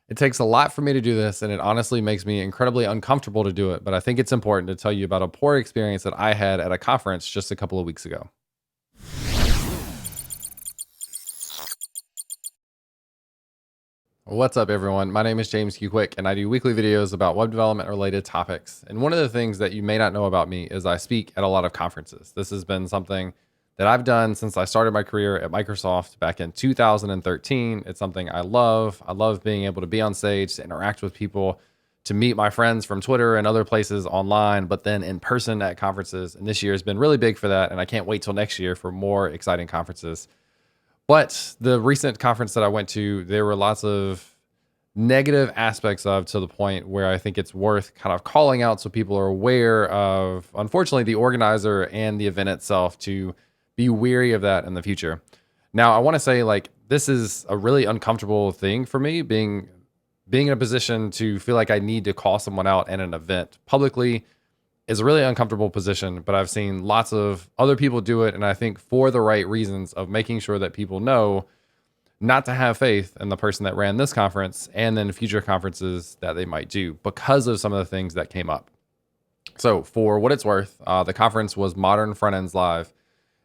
It takes a lot for me to do this, and it honestly makes me incredibly uncomfortable to do it. But I think it's important to tell you about a poor experience that I had at a conference just a couple of weeks ago. What's up, everyone? My name is James Q Quick, and I do weekly videos about web development related topics. And one of the things that you may not know about me is I speak at a lot of conferences. This has been something that I've done since I started my career at Microsoft back in 2013. It's something I love. I love being able to be on stage, to interact with people, to meet my friends from Twitter and other places online, but then in person at conferences. And this year has been really big for that. And I can't wait till next year for more exciting conferences. But the recent conference that I went to, there were lots of negative aspects of, to the point where I think it's worth kind of calling out so people are aware of, unfortunately, the organizer and the event itself, to be weary of that in the future. Now, I want to say, like, this is a really uncomfortable thing for me, being in a position to feel like I need to call someone out at an event publicly is a really uncomfortable position, but I've seen lots of other people do it. And I think for the right reasons of making sure that people know not to have faith in the person that ran this conference and then future conferences that they might do because of some of the things that came up. So for what it's worth, the conference was Modern Front Ends Live,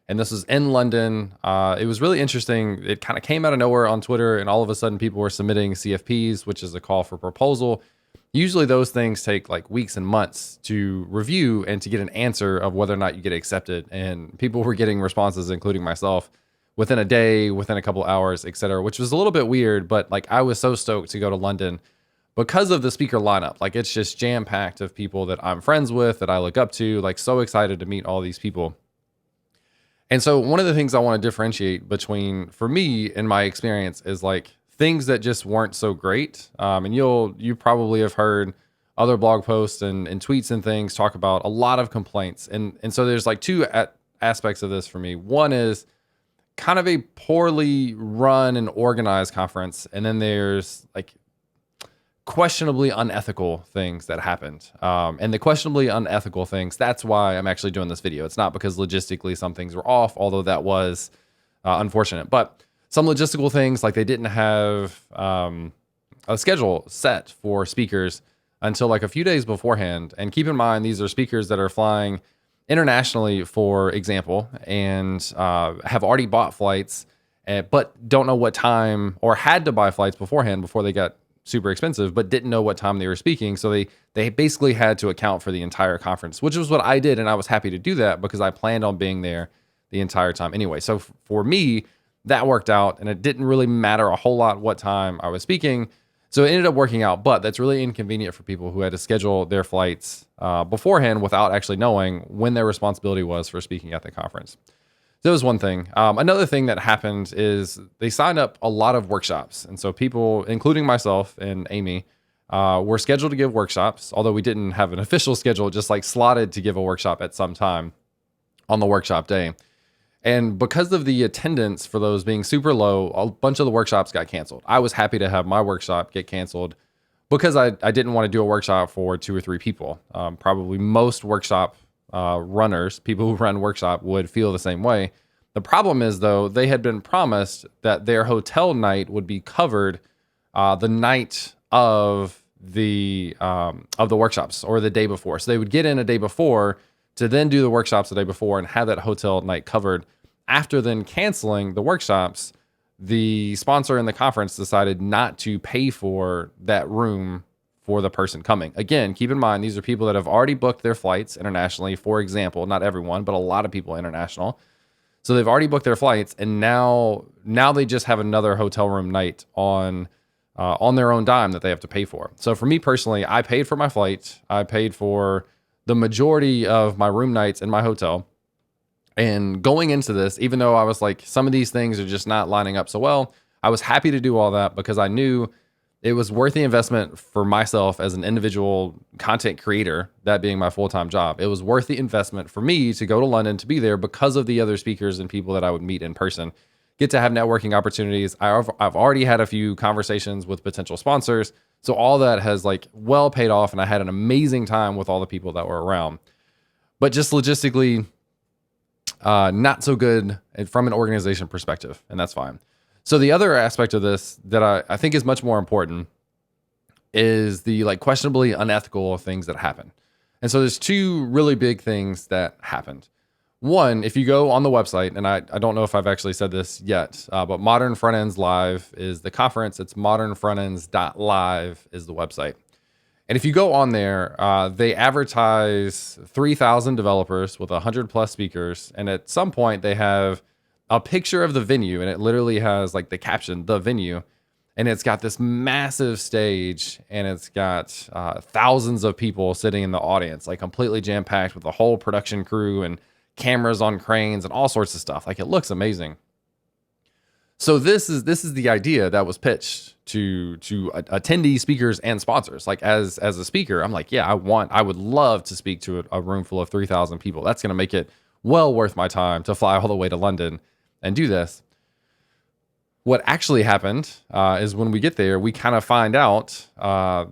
and this was in London. It was really interesting. It kind of came out of nowhere on Twitter, and all of a sudden people were submitting CFPs, which is a call for proposal. Usually those things take like weeks and months to review and to get an answer of whether or not you get accepted. And people were getting responses, including myself, within a day, within a couple hours, et cetera, which was a little bit weird. But like, I was so stoked to go to London because of the speaker lineup. Like, it's just jam packed of people that I'm friends with, that I look up to, like, so excited to meet all these people. And so one of the things I want to differentiate between, for me, in my experience, is like things that just weren't so great. And you probably have heard other blog posts and tweets and things talk about a lot of complaints. And so there's like two aspects of this for me. One is kind of a poorly run and organized conference. And then there's like questionably unethical things that happened. And the questionably unethical things, that's why I'm actually doing this video. It's not because logistically some things were off, although that was unfortunate. But some logistical things, like they didn't have a schedule set for speakers until like a few days beforehand. And keep in mind, these are speakers that are flying internationally, for example, and have already bought flights, but don't know what time, or had to buy flights beforehand before they got super expensive, but didn't know what time they were speaking. So they basically had to account for the entire conference, which was what I did. And I was happy to do that because I planned on being there the entire time anyway. So for me, that worked out, and it didn't really matter a whole lot what time I was speaking. So it ended up working out, but that's really inconvenient for people who had to schedule their flights beforehand without actually knowing when their responsibility was for speaking at the conference. So that was one thing. Another thing that happened is they signed up a lot of workshops. And so people, including myself and Amy, were scheduled to give workshops, although we didn't have an official schedule, just like slotted to give a workshop at some time on the workshop day. And because of the attendance for those being super low, a bunch of the workshops got canceled. I was happy to have my workshop get canceled because I didn't want to do a workshop for 2 or 3 people. Probably most workshop runners, people who run workshop, would feel the same way. The problem is, though, they had been promised that their hotel night would be covered the night of the workshops, or the day before. So they would get in a day before to then do the workshops the day before and have that hotel night covered. After then canceling the workshops, the sponsor in the conference decided not to pay for that room for the person coming. Again, keep in mind, these are people that have already booked their flights internationally, for example. Not everyone, but a lot of people international. So they've already booked their flights, and now they just have another hotel room night on their own dime that they have to pay for. So for me personally, I paid for my flight. I paid for the majority of my room nights in my hotel. And going into this, even though I was like, some of these things are just not lining up so well, I was happy to do all that because I knew it was worth the investment for myself as an individual content creator, that being my full-time job. It was worth the investment for me to go to London, to be there because of the other speakers and people that I would meet in person, get to have networking opportunities. I've already had a few conversations with potential sponsors. So all that has like well paid off, and I had an amazing time with all the people that were around. But just logistically, not so good from an organization perspective, and that's fine. So the other aspect of this that I think is much more important is the like questionably unethical things that happen. And so there's two really big things that happened. One, if you go on the website, and I don't know if I've actually said this yet, but Modern Front Ends Live is the conference. It's modernfrontends.live is the website. And if you go on there, they advertise 3,000 developers with 100 plus speakers. And at some point, they have a picture of the venue, and it literally has like the caption, the venue. And it's got this massive stage, and it's got thousands of people sitting in the audience, like completely jam packed with the whole production crew and cameras on cranes and all sorts of stuff. Like, it looks amazing. So this is the idea that was pitched to attendee speakers and sponsors. Like, as a speaker, I'm like, yeah, I would love to speak to a room full of 3,000 people. That's going to make it well worth my time to fly all the way to London and do this. What actually happened is when we get there, we kind of find out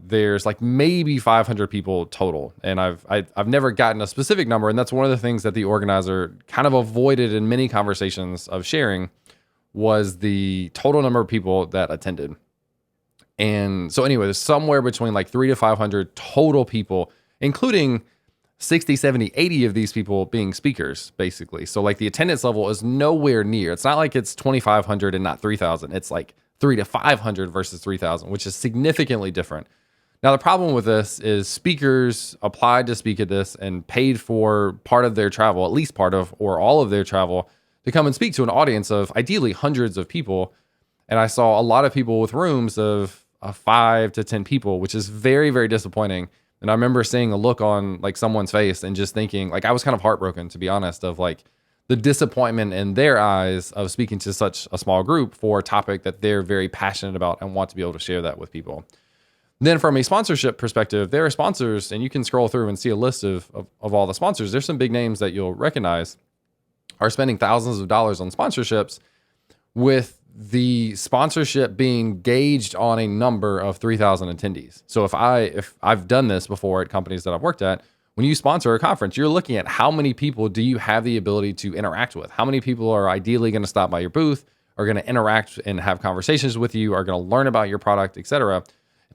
there's like maybe 500 people total. And I've never gotten a specific number. And that's one of the things that the organizer kind of avoided in many conversations of sharing was the total number of people that attended. And so anyway, there's somewhere between like 300 to 500 total people, including 60, 70, 80 of these people being speakers, basically. So like the attendance level is nowhere near. It's not like it's 2,500 and not 3,000. It's like 300 to 500 versus 3,000, which is significantly different. Now, the problem with this is speakers applied to speak at this and paid for part of their travel, at least part of, or all of their travel, to come and speak to an audience of ideally hundreds of people. And I saw a lot of people with rooms of 5 to 10 people, which is very, very disappointing. And I remember seeing a look on like someone's face and just thinking, like, I was kind of heartbroken, to be honest, of like the disappointment in their eyes of speaking to such a small group for a topic that they're very passionate about and want to be able to share that with people. Then from a sponsorship perspective, there are sponsors, and you can scroll through and see a list of all the sponsors. There's some big names that you'll recognize are spending thousands of dollars on sponsorships, with the sponsorship being gauged on a number of 3,000 attendees. So if I've done this before at companies that I've worked at, when you sponsor a conference, you're looking at how many people do you have the ability to interact with? How many people are ideally going to stop by your booth, are going to interact and have conversations with you, are going to learn about your product, etc.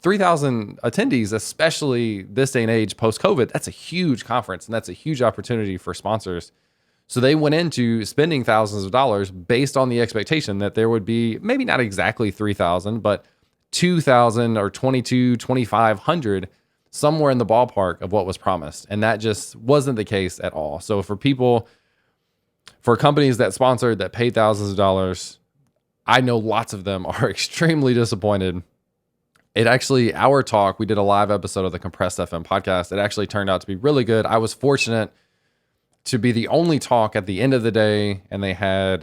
3,000 attendees, especially this day and age post-COVID, that's a huge conference, and that's a huge opportunity for sponsors. So they went into spending thousands of dollars based on the expectation that there would be maybe not exactly 3,000, but 2,000 or 2,500, somewhere in the ballpark of what was promised. And that just wasn't the case at all. So for companies that sponsored, that paid thousands of dollars, I know lots of them are extremely disappointed. Our talk, we did a live episode of the Compressed FM podcast. It actually turned out to be really good. I was fortunate to be the only talk at the end of the day, and they had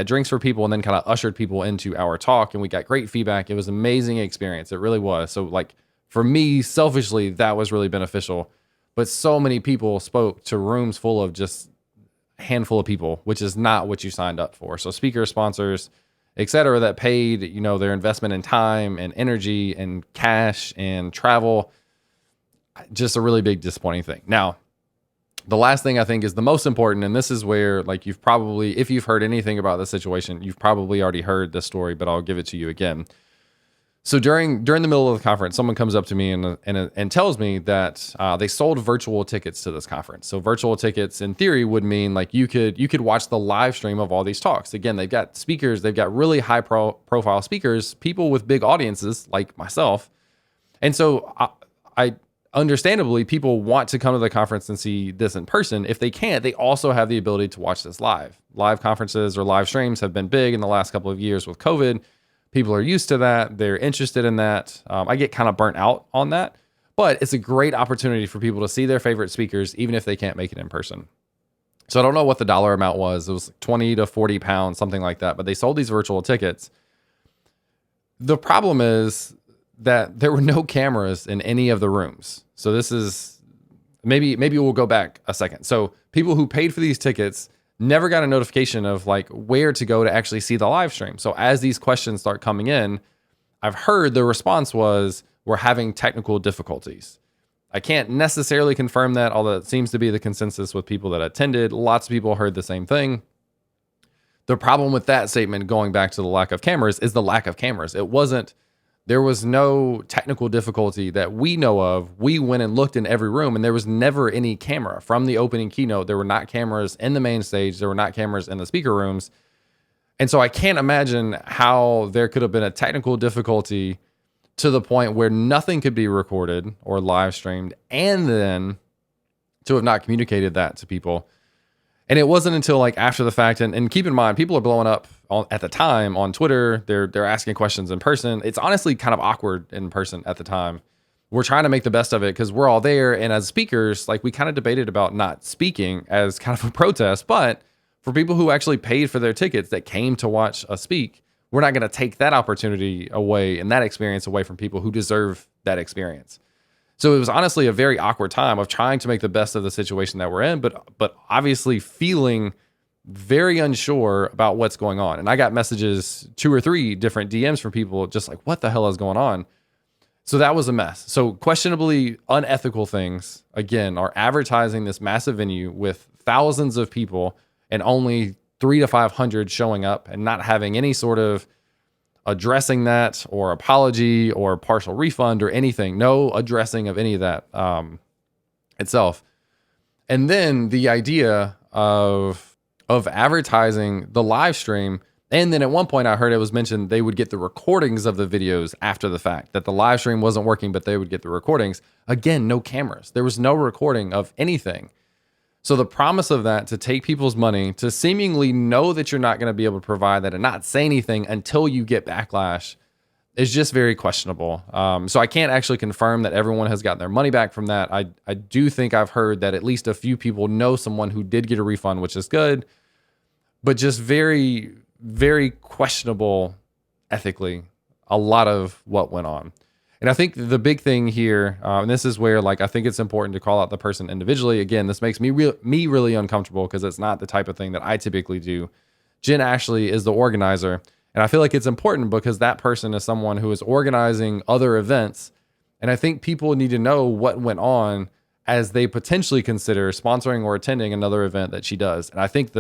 drinks for people and then kind of ushered people into our talk, and we got great feedback. It was an amazing experience. It really was. So like for me, selfishly, that was really beneficial. But so many people spoke to rooms full of just a handful of people, which is not what you signed up for. So speakers, sponsors, et cetera, that paid, their investment in time and energy and cash and travel, just a really big disappointing thing. Now, the last thing I think is the most important, and this is where, like, if you've heard anything about this situation, you've probably already heard this story, but I'll give it to you again. So during the middle of the conference, someone comes up to me and tells me that they sold virtual tickets to this conference. So virtual tickets, in theory, would mean like you could watch the live stream of all these talks. Again, they've got speakers, they've got really high profile speakers, people with big audiences like myself, and so I understandably, people want to come to the conference and see this in person. If they can't, they also have the ability to watch this live. Live conferences or live streams have been big in the last couple of years with COVID. People are used to that. They're interested in that. I get kind of burnt out on that, but it's a great opportunity for people to see their favorite speakers, even if they can't make it in person. So I don't know what the dollar amount was. It was like 20 to 40 pounds, something like that, but they sold these virtual tickets. The problem is that there were no cameras in any of the rooms. So this is maybe we'll go back a second. So people who paid for these tickets never got a notification of like where to go to actually see the live stream. So as these questions start coming in, I've heard the response was, we're having technical difficulties. I can't necessarily confirm that, although it seems to be the consensus with people that attended. Lots of people heard the same thing. The problem with that statement, going back to the lack of cameras, is the lack of cameras. It wasn't There was no technical difficulty that we know of. We went and looked in every room, and there was never any camera from the opening keynote. There were not cameras in the main stage. There were not cameras in the speaker rooms. And so I can't imagine how there could have been a technical difficulty to the point where nothing could be recorded or live streamed, and then to have not communicated that to people. And it wasn't until like after the fact, and keep in mind, people are blowing up at the time on Twitter. They're asking questions in person. It's honestly kind of awkward in person at the time. We're trying to make the best of it because we're all there. And as speakers, like we kind of debated about not speaking as kind of a protest, but for people who actually paid for their tickets that came to watch us speak, we're not going to take that opportunity away and that experience away from people who deserve that experience. So it was honestly a very awkward time of trying to make the best of the situation that we're in, but obviously feeling very unsure about what's going on. And I got messages, 2 or 3 different DMs from people just like, what the hell is going on? So that was a mess. So questionably unethical things, again, are advertising this massive venue with thousands of people and only 300 to 500 showing up and not having any sort of addressing that or apology or partial refund or anything. No addressing of any of that itself. And then the idea of advertising the live stream. And then at one point I heard it was mentioned they would get the recordings of the videos after the fact, that the live stream wasn't working, but they would get the recordings. Again, no cameras. There was no recording of anything. So the promise of that, to take people's money, to seemingly know that you're not going to be able to provide that and not say anything until you get backlash, is just very questionable. So I can't actually confirm that everyone has gotten their money back from that. I do think I've heard that at least a few people know someone who did get a refund, which is good, but just very, very questionable ethically, a lot of what went on. And I think the big thing here, and this is where like I think it's important to call out the person individually. Again, this makes me really uncomfortable because it's not the type of thing that I typically do. Jen Ashley is the organizer, and I feel like it's important because that person is someone who is organizing other events, and I think people need to know what went on as they potentially consider sponsoring or attending another event that she does. And I think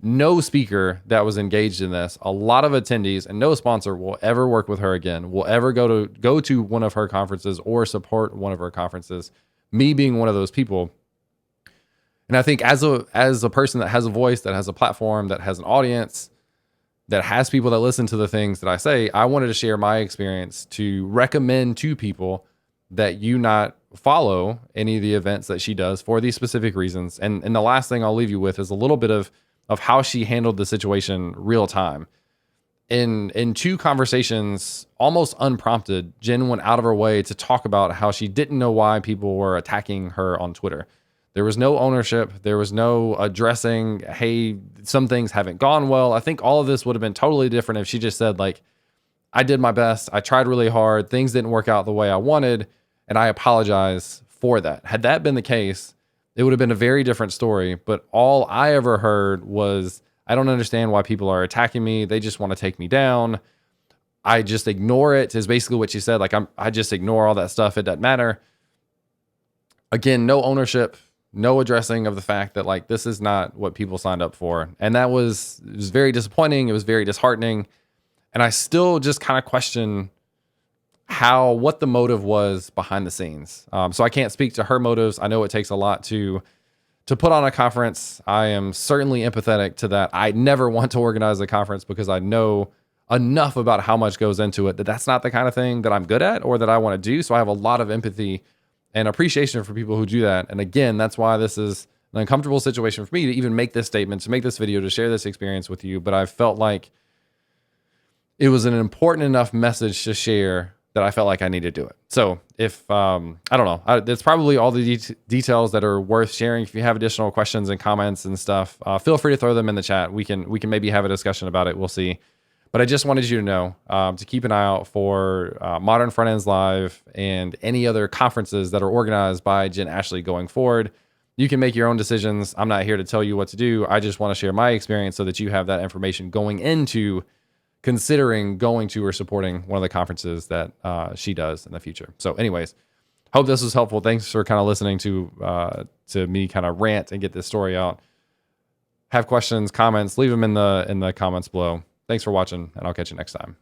no speaker that was engaged in this, a lot of attendees, and no sponsor will ever work with her again, will ever go to one of her conferences or support one of her conferences, me being one of those people. And I think as a person that has a voice, that has a platform, that has an audience, that has people that listen to the things that I say, I wanted to share my experience to recommend to people that you not follow any of the events that she does for these specific reasons. And the last thing I'll leave you with is a little bit of how she handled the situation real time. In 2 conversations, almost unprompted, Jen went out of her way to talk about how she didn't know why people were attacking her on Twitter. There was no ownership. There was no addressing, hey, some things haven't gone well. I think all of this would have been totally different if she just said like, I did my best. I tried really hard. Things didn't work out the way I wanted, and I apologize for that. Had that been the case, it would have been a very different story. But all I ever heard was, I don't understand why people are attacking me. They just want to take me down. I just ignore it, is basically what she said. Like, I just ignore all that stuff. It doesn't matter. Again, no ownership, no addressing of the fact that like, this is not what people signed up for. And it was very disappointing. It was very disheartening. And I still just kind of question what the motive was behind the scenes. So I can't speak to her motives. I know it takes a lot to put on a conference. I am certainly empathetic to that. I never want to organize a conference because I know enough about how much goes into it that that's not the kind of thing that I'm good at or that I want to do. So I have a lot of empathy and appreciation for people who do that. And again, that's why this is an uncomfortable situation for me to even make this statement, to make this video, to share this experience with you. But I felt like it was an important enough message to share that I felt like I needed to do it. So if, I don't know, it's probably all the details that are worth sharing. If you have additional questions and comments and stuff, feel free to throw them in the chat. We can maybe have a discussion about it. We'll see. But I just wanted you to know to keep an eye out for Modern Front Ends Live and any other conferences that are organized by Jen Ashley going forward. You can make your own decisions. I'm not here to tell you what to do. I just want to share my experience so that you have that information going into considering going to or supporting one of the conferences that she does in the future. So anyways, hope this was helpful. Thanks for kind of listening to me kind of rant and get this story out. Have questions, comments, leave them in the comments below. Thanks for watching, and I'll catch you next time.